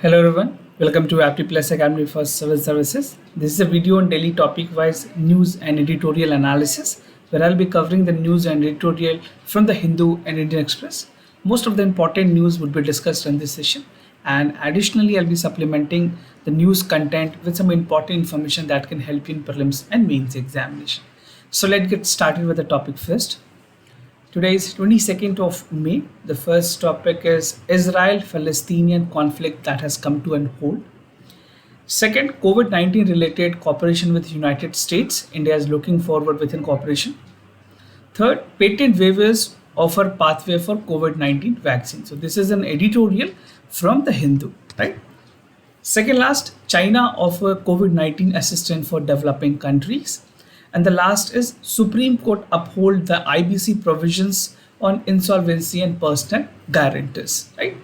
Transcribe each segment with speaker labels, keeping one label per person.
Speaker 1: Hello everyone, welcome to Apti Plus Academy for Civil Services. This is a video on daily topic-wise news and editorial analysis where I'll be covering the news and editorial from the Hindu and Indian Express. Most of the important news would be discussed in this session, and additionally I'll be supplementing the news content with some important information that can help you in prelims and mains examination. So let's get started with the topic first. Today is 22nd of May. The first topic is Israel-Palestinian conflict that has come to an halt. Second, COVID-19 related cooperation with United States. India is looking forward within cooperation. Third, patent waivers offer pathway for COVID-19 vaccine. So this is an editorial from the Hindu, right? Second last, China offer COVID-19 assistance for developing countries. And the last is Supreme Court uphold the IBC provisions on insolvency and personal guarantors, right?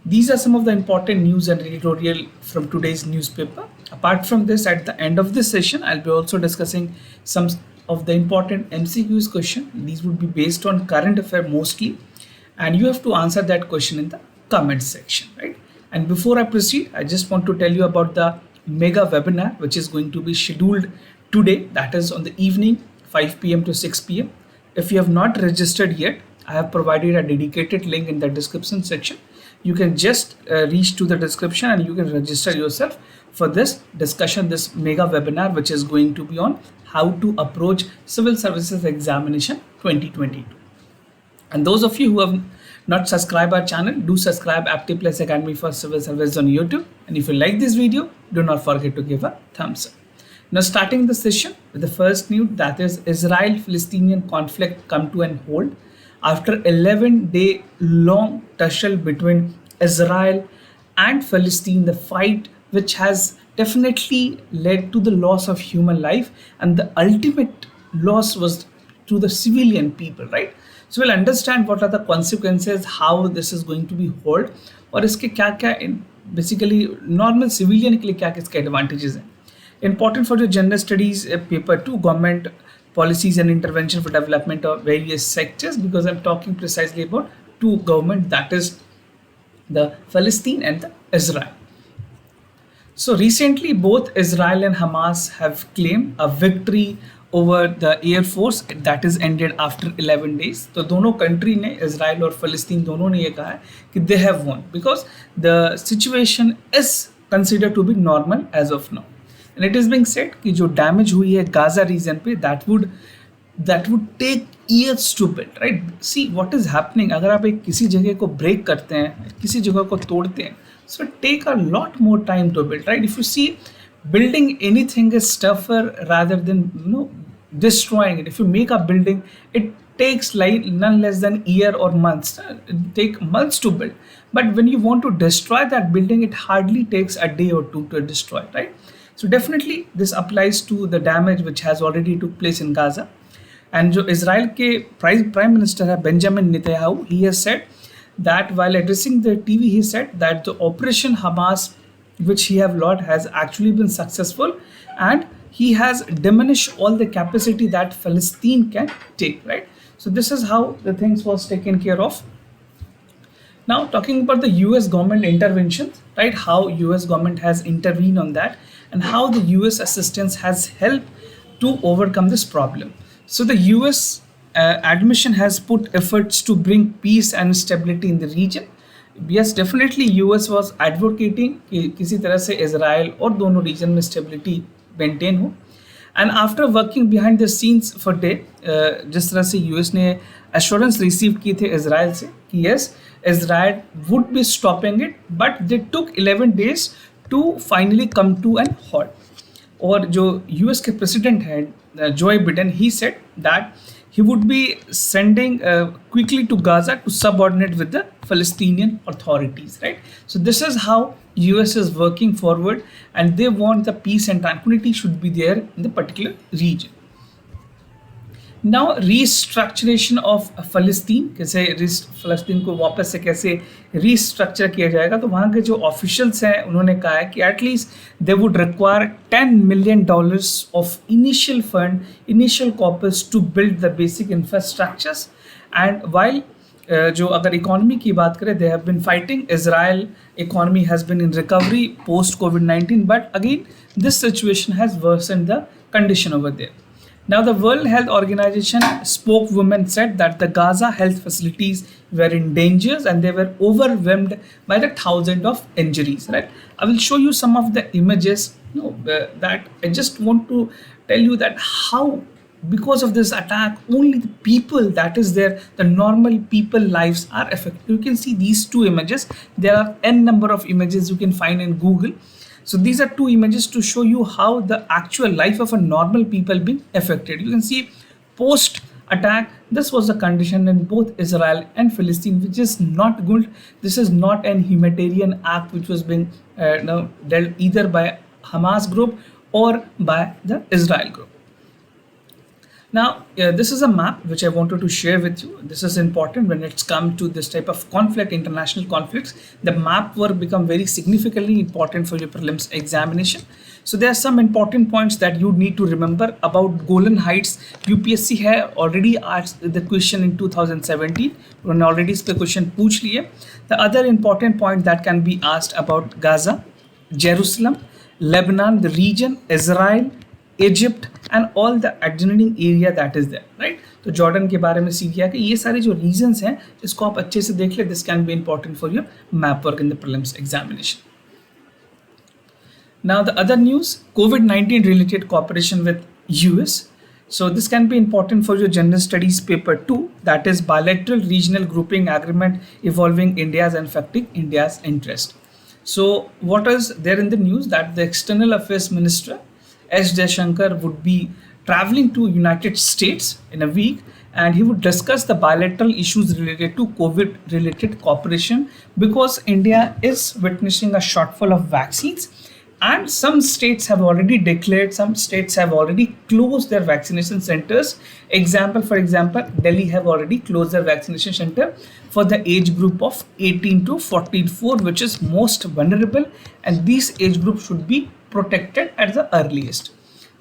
Speaker 1: These are some of the important news and editorial from today's newspaper. Apart from this, at the end of this session, I'll be also discussing some of the important MCQs question. These would be based on current affair mostly, and you have to answer that question in the comment section, right? And before I proceed, I just want to tell you about the mega webinar, which is going to be scheduled today, that is on the evening 5 p.m. to 6 p.m. If you have not registered yet, I have provided a dedicated link in the description section. You can just reach to the description and you can register yourself for this discussion, this mega webinar, which is going to be on how to approach Civil Services Examination 2022. And those of you who have not subscribed our channel, do subscribe Apti Plus Academy for Civil Service on YouTube. And if you like this video, do not forget to give a thumbs up. Now starting the session with the first news, that is Israel-Palestinian conflict come to an halt after 11-day long tussle between Israel and Palestine, the fight which has definitely led to the loss of human life, and the ultimate loss was to the civilian people, right? So we'll understand what are the consequences, how this is going to be halt, और इसके क्या basically normal civilian के लिए क्या इसके advantages हैं. Important for the general studies paper 2, government policies and intervention for development of various sectors, because I'm talking precisely about two government, that is the Palestine and the Israel. So recently both Israel and Hamas have claimed a victory over the Air Force that is ended after 11 days. तो दोनों country ने, Israel और Palestine दोनों ने ये कहा है कि they have won because the situation is considered to be normal as of now. And it is being said कि जो डैमेज हुई है गाजा रीजन पे that would take years to build, right? See what is happening. अगर आप एक किसी जगह को break करते हैं, किसी जगह को तोड़ते हैं, so it take a lot more time to build, right? If you see, building anything is tougher rather than destroying it. If you make a building, it takes like none less than year or months. It take months to build. But when you want to destroy that building, it hardly takes a day or two to destroy, right? So definitely this applies to the damage which has already took place in Gaza. And जो Israel के Prime Minister है Benjamin Netanyahu, he has said that while addressing the TV, he said that the Operation Hamas, which he have launched, has actually been successful, and he has diminished all the capacity that Palestine can take, right? So this is how the things was taken care of. Now talking about the US government interventions, right? How US government has intervened on that, and how the US assistance has helped to overcome this problem. So the US admission has put efforts to bring peace and stability in the region. Yes, definitely US was advocating कि किसी तरह से Israel और दोनों region में stability maintain हो. And after working behind the scenes for day, जिस तरह से US ने assurance receive की थे Israel से कि yes, Israel would be stopping it, but they took 11 days to finally come to an halt. और जो US के president है Joe Biden, he said that he would be sending quickly to Gaza to subordinate with the Palestinian authorities, right? So this is how US is working forward, and they want the peace and tranquility should be there in the particular region. Now restructuration of Palestine, कैसे फ़लस्तीन को वापस से कैसे restructure किया जाएगा, तो वहाँ के जो officials हैं उन्होंने कहा है कि at least they would require $10 million of initial fund, initial corpus to build the basic infrastructures, and while जो अगर इकोनॉमी की बात करें, they have been fighting, Israel economy has been in recovery post कोविड-19, but again this situation has worsened the condition over there. Now, the World Health Organization spokeswoman said that the Gaza health facilities were in danger and they were overwhelmed by the thousands of injuries. Right? I will show you some of the images. That I just want to tell you that how, because of this attack, only the people that is there, the normal people lives are affected. You can see these two images. There are n number of images you can find in Google. So these are two images to show you how the actual life of a normal people being affected. You can see post attack, this was the condition in both Israel and Palestine, which is not good. This is not an humanitarian act which was being dealt either by Hamas group or by the Israel group. Now, this is a map which I wanted to share with you. This is important when it's come to this type of conflict, international conflicts. The map work become very significantly important for your prelims examination. So there are some important points that you need to remember about Golan Heights. UPSC have already asked the question in 2017. उन्होंने already इस पे question पूछ लिए. The other important point that can be asked about Gaza, Jerusalem, Lebanon, the region, Israel, Egypt and all the adjoining area that is there, right? तो Jordan के बारे में सीख लिया कि ये सारे जो रीजन्स हैं इसको आप अच्छे से देख ले. This can be important for your map work in the prelims examination. Now the other news, COVID-19 related cooperation with US. So this can be important for your general studies paper 2, that is bilateral regional grouping agreement involving India's and affecting India's interest. So what is there in the news that the external affairs minister S. Jaishankar would be traveling to United States in a week and he would discuss the bilateral issues related to COVID related cooperation because India is witnessing a shortfall of vaccines and some states have already declared, some states have already closed their vaccination centers. For example, Delhi have already closed their vaccination center for the age group of 18 to 44, which is most vulnerable and these age groups should be protected at the earliest.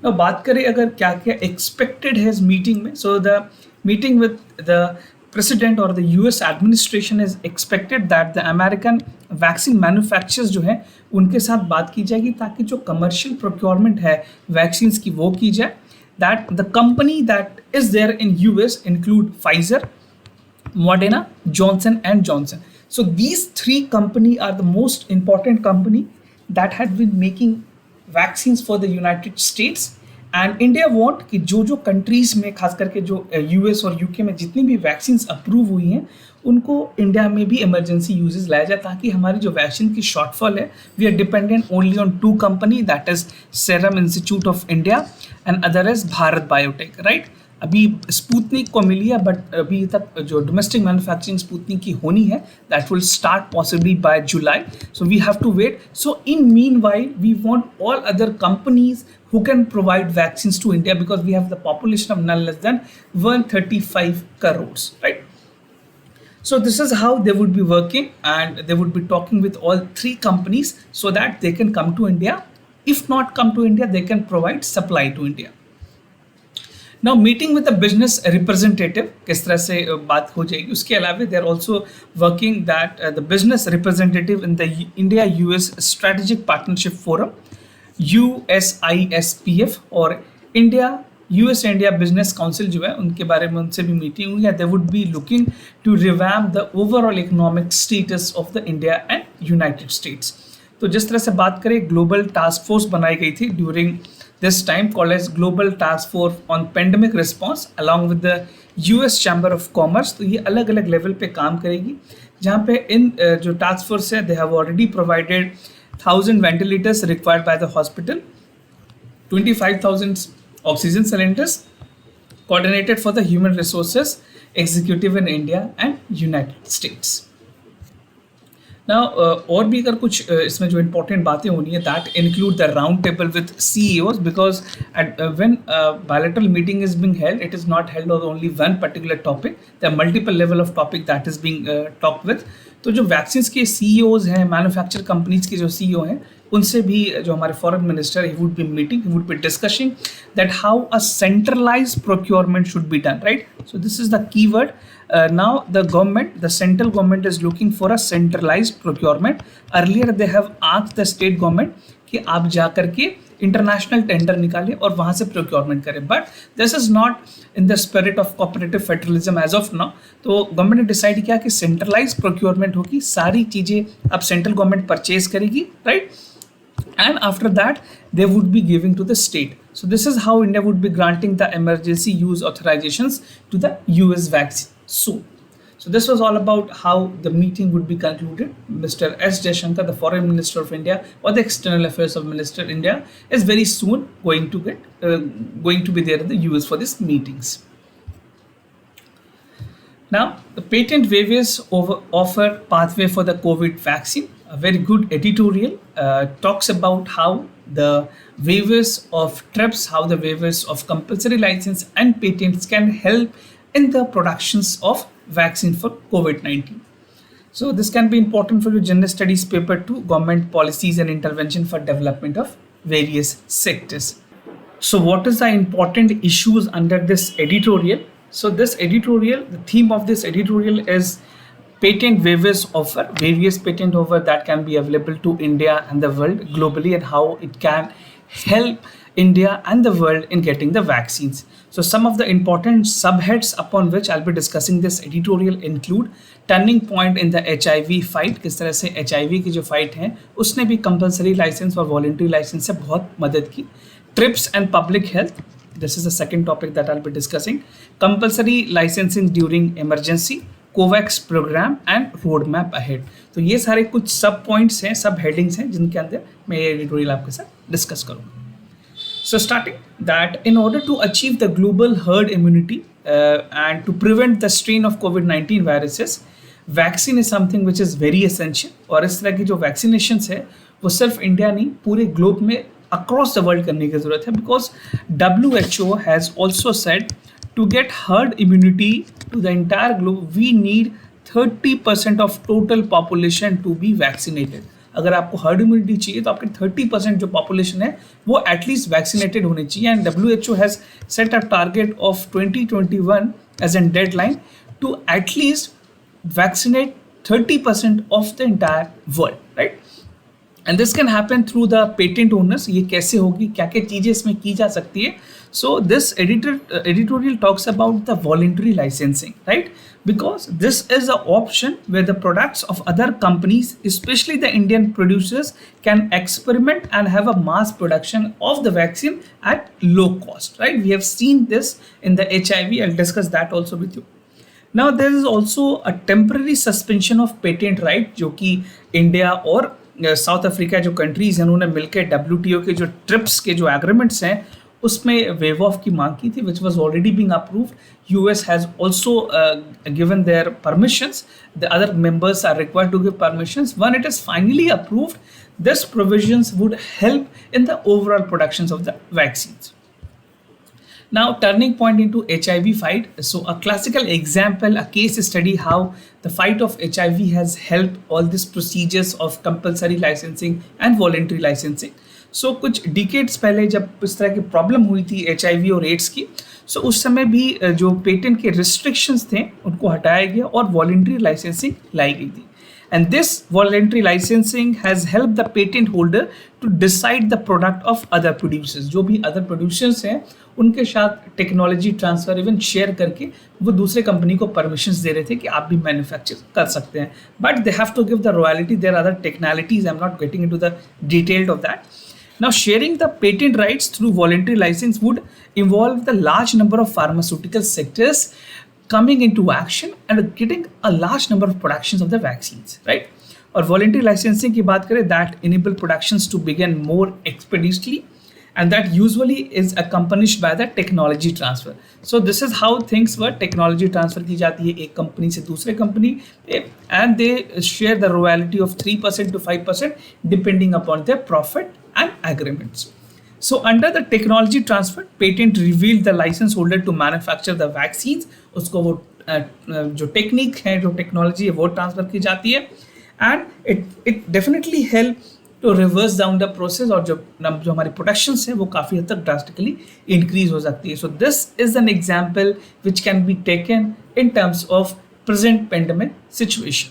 Speaker 1: Now बात करें अगर क्या क्या expected है इस meeting में. So the meeting with the president or the US administration is expected that the American vaccine manufacturers जो हैं उनके साथ बात की जाएगी ताकि जो commercial procurement है vaccines की वो की जाए. That the company that is there in US include Pfizer, Moderna, Johnson and Johnson. So these three company are the most important company that had been making vaccines for the United states and India want कि जो countries में खास करके जो US और UK में जितनी भी वैक्सीन्स अप्रूव हुई हैं उनको इंडिया में भी इमरजेंसी यूजेस लाया जाए ताकि हमारी जो वैक्सीन की शॉर्टफॉल है we are dependent only on two company, that is Serum Institute of India and other is Bharat Biotech, right. अभी स्पुतनिक को मिली है बट अभी तक जो डोमेस्टिक मैन्युफैक्चरिंग स्पुतनिक की होनी है that will start possibly by July. So we have to wait. So in mean while we want all other companies who can provide vaccines to India because we have the population of none less than 135 crores, right? So this is how they would be working and they would be talking with all three companies so that they can come to India. If not come to India, they can provide supply to India. Now meeting with a business representative किस तरह से बात हो जाएगी. उसके अलावा they are also working that the business representative in the India-US Strategic Partnership Forum USISPF और US India Business Council जो है उनके बारे में उनसे भी मीटिंग हुई है. They would be looking to revamp the overall economic status of the India and United States. तो जिस तरह से बात करें ग्लोबल टास्क फोर्स बनाई गई थी during this time called as global task force on pandemic response along with the US chamber of commerce. तो ये अलग अलग लेवल पे काम करेगी जहाँ पे इन जो टास्क फोर्स है they have already provided 1,000 ventilators required by the hospital, 25,000 oxygen cylinders coordinated for the human resources executive in India and United States. Now और भी अगर कुछ इसमें जो important बातें होनी है that include the round table with CEOs because when bilateral meeting is being held, it is not held on only one particular topic. There are multiple level of topic that is being talked with. तो जो vaccines के CEOs हैं, manufacture companies के जो CEO हैं उनसे भी जो हमारे foreign minister, he would be meeting, he would be discussing that how a centralized procurement should be done, right? So this is the keyword. Now the central government is looking for a centralized procurement. Earlier they have asked the state government कि आप जा करके international tender निकालें और वहां से procurement करें, but this is not in the spirit of cooperative federalism as of now. तो गवर्नमेंट ने डिसाइड किया कि सेंट्रलाइज प्रोक्योरमेंट होगी, सारी चीजें अब सेंट्रल गवर्नमेंट परचेज करेगी, right? And after that they would be giving to the state. So this is how India would be granting the emergency use authorizations to the US vaccine soon. So this was all about how the meeting would be concluded. Mr. S. Jaishankar, the Foreign Minister of India or the External Affairs of Minister India, is very soon going to be there in the US for these meetings. Now, the patent waivers offer pathway for the COVID vaccine. A very good editorial talks about how the waivers of TRIPS, how the waivers of compulsory license and patents can help in the productions of vaccine for COVID-19. So this can be important for your general studies paper 2, government policies and intervention for development of various sectors. So what is the important issues under this editorial? So this editorial, the theme of this editorial is patent waivers offer, various patent offer that can be available to India and the world globally, and how it can help India and the world in getting the vaccines. So some of the important subheads upon which I'll be discussing this editorial include turning point in the HIV fight. किस तरह से HIV की जो fight है उसने भी compulsory licence और voluntary licence से बहुत मदद की. Trips and public health, this is the second topic that I'll be discussing. Compulsory licensing during emergency, COVAX program and road map ahead. तो ये सारे कुछ सब पॉइंट्स हैं, सब हेडिंग्स हैं जिनके अंदर मैं ये एडिटोरियल आपके साथ डिस्कस करूँगा. So starting that, in order to achieve the global herd immunity and to prevent the strain of COVID-19 viruses, vaccine is something which is very essential. और इस तरह की जो vaccinations है वो सिर्फ इंडिया नहीं पूरे ग्लोब में across the world करने की ज़रूरत है, because WHO has also said to get herd immunity to the entire globe we need 30% of total population to be vaccinated. अगर आपको हर्ड इम्यूनिटी चाहिए तो आपके 30% जो पॉपुलेशन है वो एटलीस्ट वैक्सीनेटेड होनी चाहिए. And WHO has set a target of 2021 as an deadline to at least vaccinate 30% of the entire world, right? And this can happen through the patent owners. ये कैसे होगी, क्या क्या चीज़ें इसमें की जा सकती है? So this editorial talks about the voluntary licensing, right? Because this is an option where the products of other companies, especially the Indian producers, can experiment and have a mass production of the vaccine at low cost, right? We have seen this in the HIV. I'll discuss that also with you. Now there is also a temporary suspension of patent right, जो कि India और south Africa जो countries हैं उन्होंने मिलकर WTO के जो trips के जो एग्रीमेंट्स हैं उसमें वेव ऑफ की मांग की थी, which was already being approved. US has also given their permissions. The other members are required to give permissions. When it is finally approved, this provisions would help in the overall productions of the vaccines. Now, turning point into HIV fight. So a classical example, a case study how the fight of HIV has helped all these procedures of compulsory licensing and voluntary licensing. सो कुछ decades पहले जब इस तरह की problem हुई थी HIV और ads की, सो उस समय भी जो पेटेंट के रिस्ट्रिक्शंस थे उनको हटाया गया और वॉलंटरी लाइसेंसिंग लाई गई थी. And this voluntary licensing has help the patent holder to decide the product of other producers. जो भी अदर प्रोड्यूसर्स हैं उनके साथ टेक्नोलॉजी ट्रांसफर इवन शेयर करके वो दूसरे कंपनी को परमिशंस दे रहे थे कि आप भी मैन्युफैक्चर कर सकते हैं, but they have to give the royalty. There are other technologies, I am not getting into the detailed of that. Now, sharing the patent rights through voluntary license would involve the large number of pharmaceutical sectors coming into action and getting a large number of productions of the vaccines, right? और voluntary licensing की बात करें, that enable productions to begin more expeditiously, and that usually is accompanied by the technology transfer. So this is how things were. Technology transfer की जाती है एक company से दूसरे company, and they share the royalty of 3% to 5% depending upon their profit and agreements. So under the technology transfer, patent revealed the license holder to manufacture the vaccines. उसको वो जो technique है, जो टेक्नोलॉजी है वो transfer की जाती है, and it definitely help to reverse down the process, और जो हमारी प्रोडक्शन है वो काफ़ी हद तक ड्रास्टिकली इंक्रीज हो सकती है. So this is an example which can be taken in terms of present pandemic situation.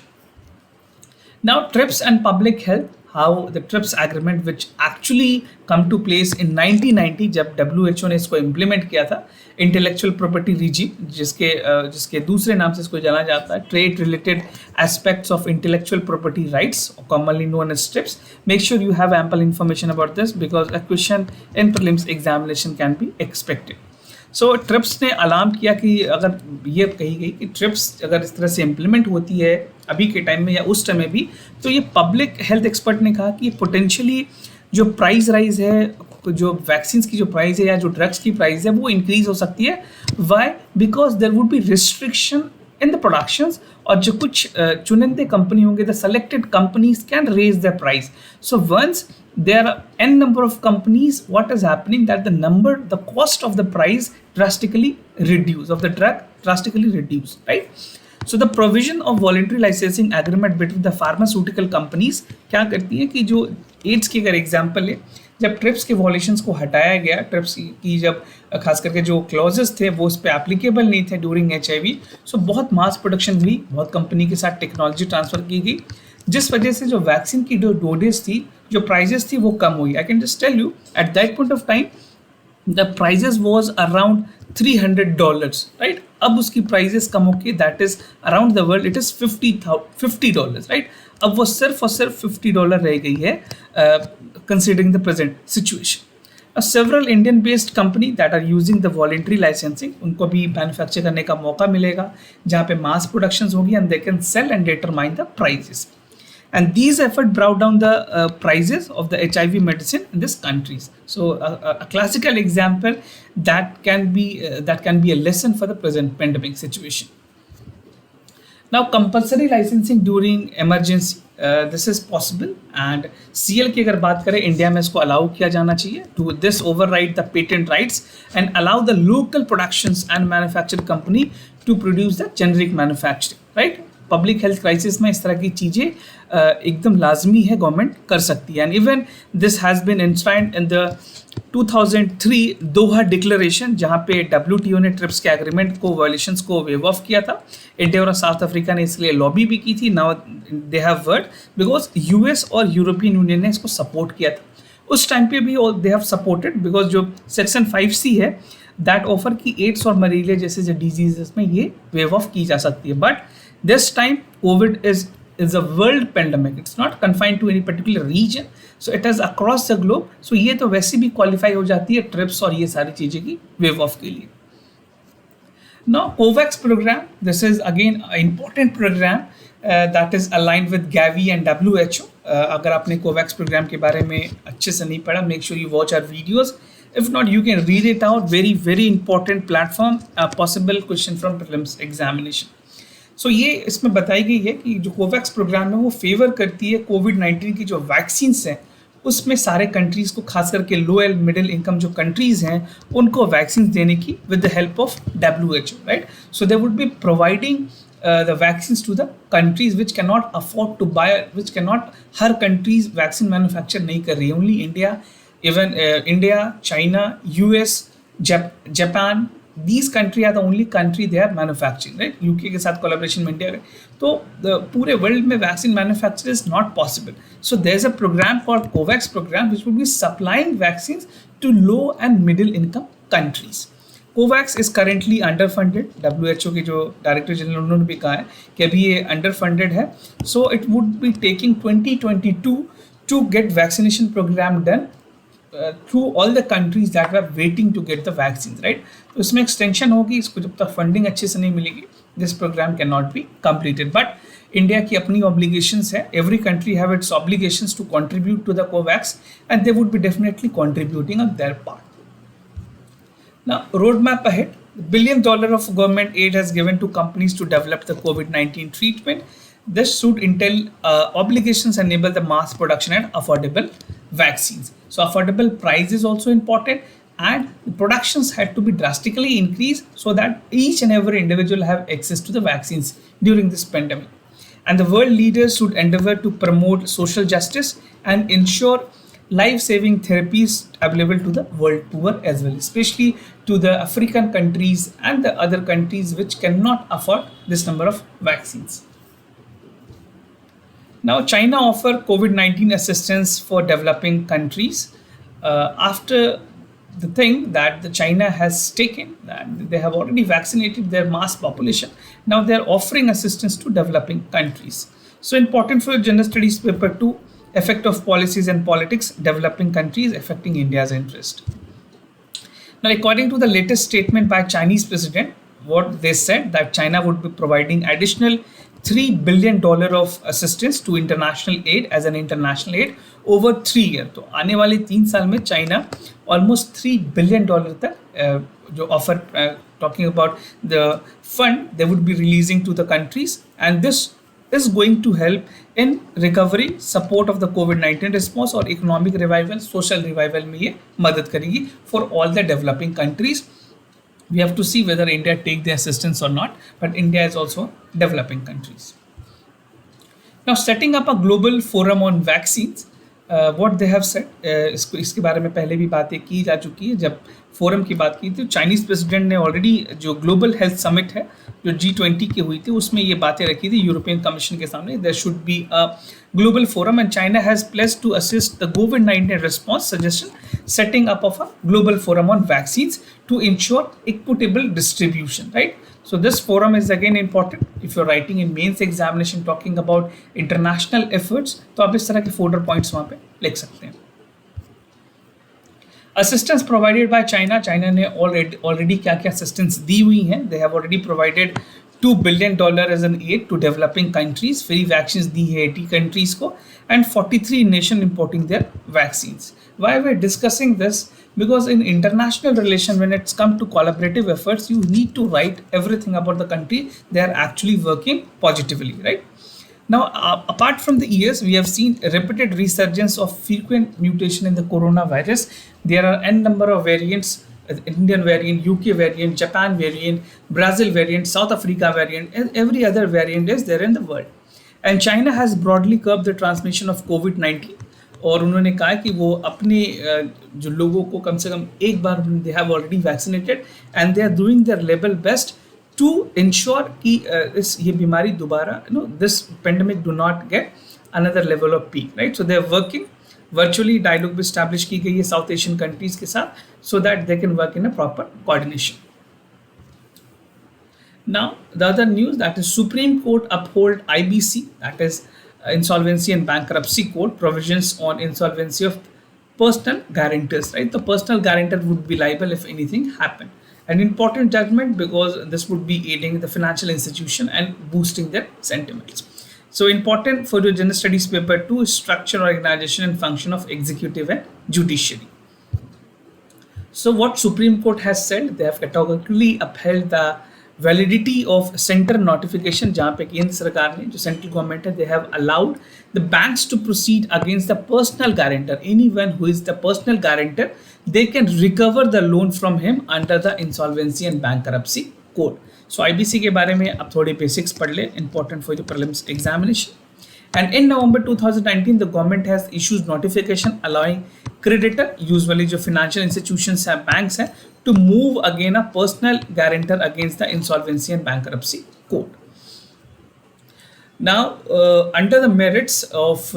Speaker 1: Now, TRIPS and public health, how the TRIPS agreement which actually come to place in 1990 जब WHO ने इसको implement किया था, intellectual property regime जिसके दूसरे नाम से इसको जाना जाता है, trade related aspects of intellectual property rights, commonly known as TRIPS. Make sure you have ample information about this because a question in prelims examination can be expected. So trips ने alarm किया कि अगर ये कही गई कि trips अगर इस तरह से इम्प्लीमेंट होती है अभी के टाइम में या उस टाइम में भी, तो ये पब्लिक हेल्थ एक्सपर्ट ने कहा कि पोटेंशियली जो प्राइस राइज है, जो वैक्सीन की जो प्राइस है या जो ड्रग्स की प्राइस है वो इंक्रीज हो सकती है. Why? Because there would be restriction in the productions, और जो कुछ चुनिंदे कंपनी होंगे, the selected companies can raise the price. So once there are n number of companies, what is happening that the cost of the price drastically reduce, of the drug drastically reduce, right? So the provision of voluntary licensing agreement between the pharmaceutical companies क्या करती है कि जो ads की अगर example है, जब trips के वॉलेशंस को हटाया गया, ट्रिप्स की जब खास करके जो क्लॉजेस थे वो उस पर एप्लीकेबल नहीं थे ड्यूरिंग HIV, सो बहुत मास प्रोडक्शन हुई, बहुत कंपनी के साथ टेक्नोलॉजी ट्रांसफर की गई, जिस वजह से जो वैक्सीन की जो डोजेस थी, जो प्राइजेस थी वो कम हुई. I can just tell you at that point of time the prices was around $300, right? अब उसकी प्राइजेस कम होके that is around the world it is $50, right? अब वो सिर्फ और सिर्फ $50 रह गई है considering the present situation. Several Indian based company that are using the voluntary licensing, उनको भी मैन्युफैक्चर करने का मौका मिलेगा जहाँ पे मास प्रोडक्शन होगी and they can sell and determine the prices. And these efforts brought down the prices of the HIV medicine in these countries. So a classical example that can be a lesson for the present pandemic situation. Now, compulsory licensing during emergency, this is possible, and CL की अगर बात करें India में इसको allow किया जाना चाहिए. To this override the patent rights and allow the local productions and manufacturing company to produce the generic manufacturing, right? Public health crisis में इस तरह की चीज़ें एकदम लाजमी है, गवर्नमेंट कर सकती है. And even this has been enshrined in the 2003 Doha declaration, जहाँ पे WTO ने ट्रिप्स के एग्रीमेंट को वायलेशंस को वेव ऑफ किया था. इंडिया और साउथ अफ्रीका ने इसलिए लॉबी भी की थी. Now they have word because US और यूरोपियन यूनियन ने इसको सपोर्ट किया था. उस टाइम पे भी दे हैव सपोर्टेड बिकॉज जो सेक्शन 5C है दैट ऑफर की एड्स और मलेरिया जैसे जो डिजीजेस में ये वेव ऑफ की जा सकती है. But this time COVID is a world pandemic, it's not confined to any particular region, so it is across the globe. So ये तो वैसे भी क्वालिफाई हो जाती है ट्रिप्स और ये सारी चीज़ें की वेव ऑफ के लिए. Now COVAX program, this is again an important program that is aligned with Gavi and WHO. अगर आपने COVAX program के बारे में अच्छे से नहीं पढ़ा, make sure you watch our videos. If not, you can read it out. Very important platform, a possible question from prelims examination. सो ये इसमें बताई गई है कि जो कोवैक्स प्रोग्राम है वो फेवर करती है कोविड-19 की जो वैक्सीन्स हैं उसमें सारे कंट्रीज़ को, खास करके लो एंड मिडिल इनकम जो कंट्रीज़ हैं उनको वैक्सीन देने की with the help of WHO, right? So they would be providing the vaccines to the countries which can not afford to buy, which can not, हर countries vaccine manufacture नहीं कर रही है, only India, even India, China, US, Japan, these country are the only country they are manufacturing, right? UK के साथ collaboration में India है, तो पूरे वर्ल्ड में vaccine manufacture is not possible. So there is a program called COVAX program which will be supplying vaccines to low and middle income countries. COVAX is currently under funded. WHO के जो director general उन्होंने भी कहा है कि अभी ये under funded है. So it would be taking 2022 to get vaccination program done through all the countries that were waiting to get the vaccines, right? तो इसमें एक्सटेंशन होगी, इसको जब तक फंडिंग अच्छे से नहीं मिलेगी this program can not be completed. But India की अपनी ऑब्लिगेशंस है, every country have its obligations to contribute to the COVAX and they would be definitely contributing on their part. Now road map ahead. $1 billion of government aid has given to companies to develop the COVID-19 treatment. This should entail obligations enable the mass production and affordable vaccines. So affordable price is also important and the productions had to be drastically increased so that each and every individual have access to the vaccines during this pandemic. And the world leaders should endeavor to promote social justice and ensure life-saving therapies available to the world poor as well, especially to the African countries and the other countries which cannot afford this number of vaccines. Now, China offer COVID-19 assistance for developing countries after the thing that the China has taken, that they have already vaccinated their mass population. Now they are offering assistance to developing countries. So important for General Studies paper 2, effect of policies and politics, developing countries affecting India's interest. Now, according to the latest statement by Chinese president, what they said that China would be providing additional $3 billion of assistance to international aid as an international aid over 3 years. तो आने वाले 3 साल में China almost $3 billion तक जो offer talking about the fund they would be releasing to the countries, and this is going to help in recovery, support of the COVID-19 response और economic revival, social revival में ये मदद करेगी for all the developing countries. We have to see whether India take the assistance or not, but India is also developing countries. Now, setting up a global forum on vaccines, what they have said, इसके बारे में पहले भी बातें की जा चुकी है. जब फोरम की बात की थी, चाइनीज प्रेसिडेंट ने ऑलरेडी जो ग्लोबल हेल्थ समिट है जो G20 की हुई थी उसमें ये बातें रखी थी यूरोपियन कमीशन के सामने. There should be a global forum and China has pledged to assist the COVID-19 response suggestion setting up of a global forum on vaccines to ensure equitable distribution, right? So this forum is again important if you're writing in mains examination talking about international efforts, तो आप इस तरह के folder points वहाँ पे लिख सकते हैं. Assistance provided by China, China ने already क्या क्या assistance दी हुई हैं. They have already provided $2 billion as an aid to developing countries. Free vaccines दी है 80 countries को and 43 nation importing their vaccines. Why we're discussing this? Because in international relation, when it's come to collaborative efforts, you need to write everything about the country they are actually working positively, right? Now, apart from the years, we have seen a repeated resurgence of frequent mutation in the coronavirus. There are n number of variants. Indian variant, UK variant, Japan variant, Brazil variant, South Africa variant, and every other variant is there in the world. And China has broadly curbed the transmission of COVID-19. और उन्होंने कहा कि वो अपने जो लोगों को कम से कम एक बार they have already vaccinated and they are doing their level best to ensure कि इस ये बीमारी दोबारा this pandemic do not get another level of peak, right? So they are working virtually. Dialogue भी स्टैब्लिश की गई है साउथ एशियन कंट्रीज के साथ so that they can work in a proper coordination. Now the other news, that is Supreme Court uphold IBC, that is Insolvency and Bankruptcy Code provisions on insolvency of personal guarantors, right? The personal guarantor would be liable if anything happened. An important judgment because this would be aiding the financial institution and boosting their sentiments. So important for your general studies paper 2 is structure, organization and function of executive and judiciary. So what Supreme Court has said, they have categorically upheld the validity of center notification जहाँ पे केंद्र सरकार ने जो central government है they have allowed the banks to proceed against the personal guarantor. Anyone who is the personal guarantor, they can recover the loan from him under the insolvency and bankruptcy code. So IBC के बारे में अब थोड़ी basics पढ़ ले, important for the prelims examination. And in November 2019, the government has issued notification allowing creditor, usually जो financial institutions हैं, banks हैं, to move again a personal guarantor against the insolvency and bankruptcy code. Now, under the merits of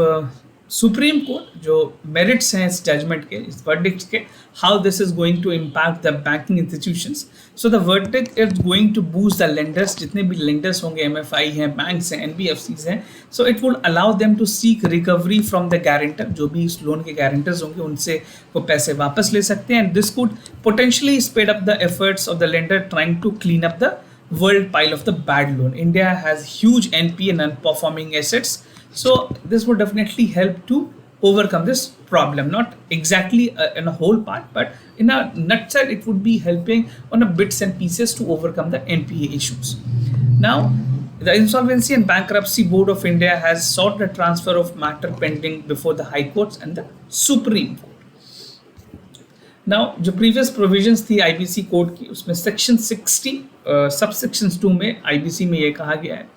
Speaker 1: Supreme Court, जो merits हैं इस judgment के, इस verdict के, how this is going to impact the banking institutions. So the verdict is going to boost the lenders, जितने भी lenders होंगे, MFI हैं, banks हैं, NBFCs हैं, so it would allow them to seek recovery from the guarantor. जो भी इस loan के guarantors होंगे उनसे वो पैसे वापस ले सकते हैं, and this could potentially speed up the efforts of the lender trying to clean up the world pile of the bad loan. India has huge NP and non-performing assets, so this would definitely help to overcome this problem. Not exactly in a whole part, but in a nutshell, it would be helping on a bits and pieces to overcome the NPA issues. Now, the Insolvency and Bankruptcy Board of India has sought the transfer of matter pending before the High Courts and the Supreme Court. Now, जो previous provisions थी IBC code की, उसमें section 60 subsections 2 में IBC में ये कहा गया है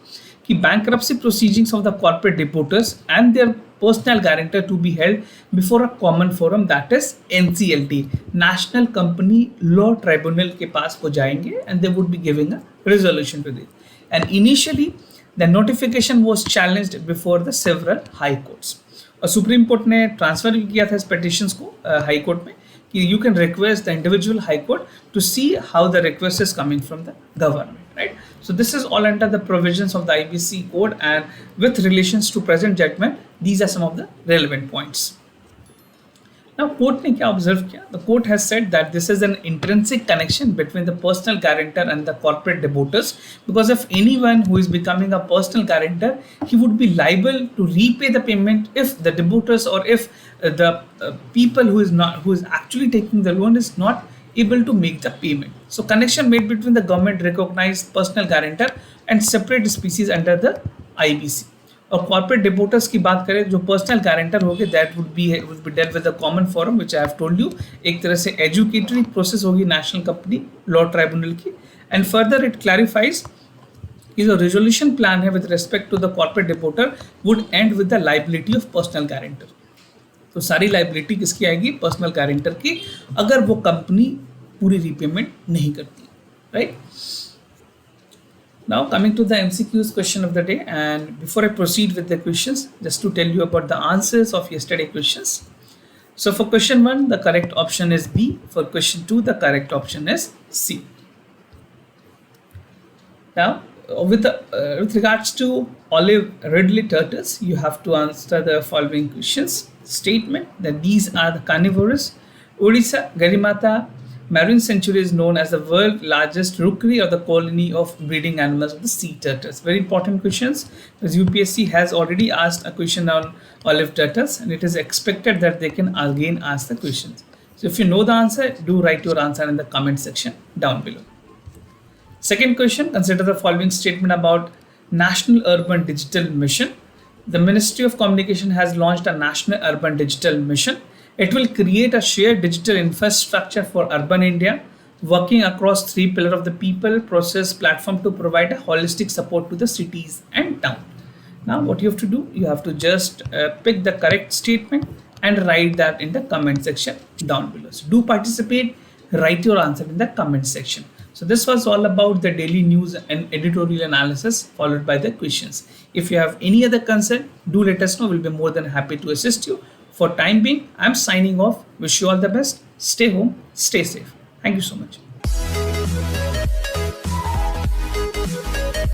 Speaker 1: कि bankruptcy proceedings of the corporate depositors and their personal guarantor to be held before a common forum, that is NCLT, National Company Law Tribunal के पास वो जाएंगे and they would be giving a resolution to this. And initially the notification was challenged before the several high courts. और supreme court ने transfer भी किया था इस petitions को हाई कोर्ट में कि you can request the individual high court to see how the request is coming from the government, right? So this is all under the provisions of the IBC code, and with relations to present judgment, these are some of the relevant points. Now, court ने क्या observe किया? The court has said that this is an intrinsic connection between the personal guarantor and the corporate debtors, because if anyone who is becoming a personal guarantor, he would be liable to repay the payment if the debtors or if the people who is actually taking the loan is not able to make the payment. So connection made between the government recognized personal guarantor and separate species under the IBC. और corporate debtors की बात करें जो personal guarantor होंगे that would be dealt with the common forum which I have told you. एक तरह से adjudicatory process होगी नेशनल कंपनी लॉ ट्राइब्यूनल की. एंड फर्दर इट क्लैरिफाइज कि जो रेजोल्यूशन प्लान है with respect to the corporate debtor would and with the liability of personal guarantor. तो सारी लाइबिलिटी किसकी आएगी? पर्सनल गारंटर की, अगर वो कंपनी पूरी रीपेमेंट नहीं करती, right? Now coming to the MCQs question of the day, and before I proceed with the questions, just to tell you about the answers of yesterday questions. So for question 1, the correct option is B. For question 2, the correct option is C. Now with regards to olive ridley turtles, you have to answer the following questions. Statement that these are the carnivorous. Odisha Garimata Marine Sanctuary is known as the world's largest rookery or the colony of breeding animals of the sea turtles. Very important questions, because UPSC has already asked a question on olive turtles, and it is expected that they can again ask the questions. So if you know the answer, do write your answer in the comment section down below. Second question, consider the following statement about National Urban Digital Mission. The Ministry of Communication has launched a National Urban Digital Mission. It will create a shared digital infrastructure for urban India, working across 3 pillars of the people, process, platform to provide a holistic support to the cities and town. Now what you have to do, you have to just pick the correct statement and write that in the comment section down below. So do participate, write your answer in the comment section. So this was all about the daily news and editorial analysis followed by the questions. If you have any other concern, do let us know. We'll be more than happy to assist you. For time being, I'm signing off. Wish you all the best. Stay home, stay safe. Thank you so much.